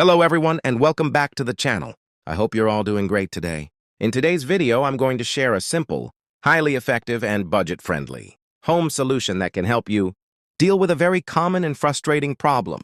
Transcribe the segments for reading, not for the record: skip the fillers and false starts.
Hello everyone and welcome back to the channel. I hope you're all doing great today. In today's video, I'm going to share a simple, highly effective, and budget-friendly home solution that can help you deal with a very common and frustrating problem.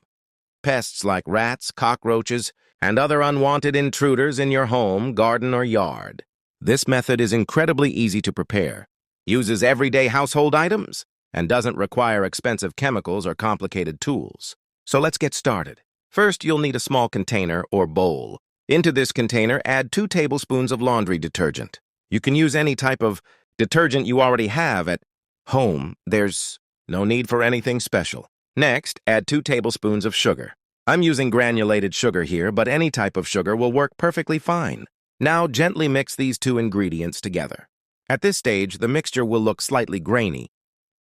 Pests like rats, cockroaches, and other unwanted intruders in your home, garden, or yard. This method is incredibly easy to prepare, uses everyday household items, and doesn't require expensive chemicals or complicated tools. So let's get started. First, you'll need a small container or bowl. Into this container, add 2 tablespoons of laundry detergent. You can use any type of detergent you already have at home. There's no need for anything special. Next, add 2 tablespoons of sugar. I'm using granulated sugar here, but any type of sugar will work perfectly fine. Now, gently mix these 2 ingredients together. At this stage, the mixture will look slightly grainy,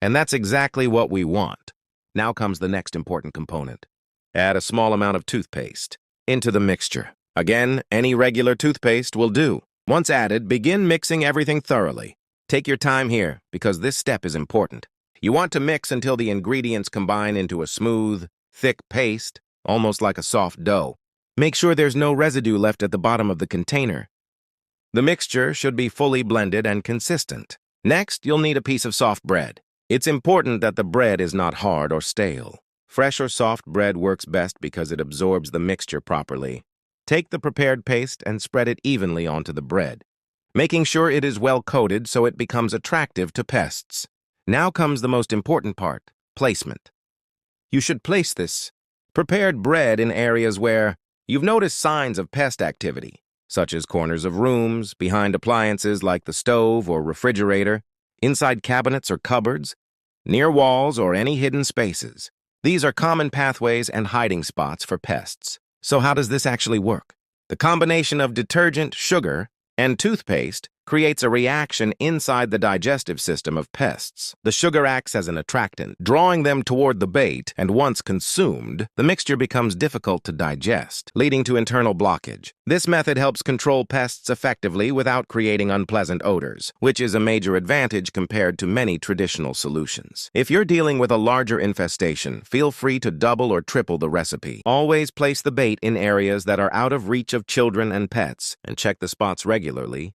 and that's exactly what we want. Now comes the next important component. Add a small amount of toothpaste into the mixture. Again, any regular toothpaste will do. Once added, begin mixing everything thoroughly. Take your time here, because this step is important. You want to mix until the ingredients combine into a smooth, thick paste, almost like a soft dough. Make sure there's no residue left at the bottom of the container. The mixture should be fully blended and consistent. Next, you'll need a piece of soft bread. It's important that the bread is not hard or stale. Fresh or soft bread works best because it absorbs the mixture properly. Take the prepared paste and spread it evenly onto the bread, making sure it is well coated so it becomes attractive to pests. Now comes the most important part, placement. You should place this prepared bread in areas where you've noticed signs of pest activity, such as corners of rooms, behind appliances like the stove or refrigerator, inside cabinets or cupboards, near walls or any hidden spaces. These are common pathways and hiding spots for pests. So how does this actually work? The combination of detergent, sugar, and toothpaste creates a reaction inside the digestive system of pests. The sugar acts as an attractant, drawing them toward the bait, and once consumed, the mixture becomes difficult to digest, leading to internal blockage. This method helps control pests effectively without creating unpleasant odors, which is a major advantage compared to many traditional solutions. If you're dealing with a larger infestation, feel free to double or triple the recipe. Always place the bait in areas that are out of reach of children and pets, and check the spots regularly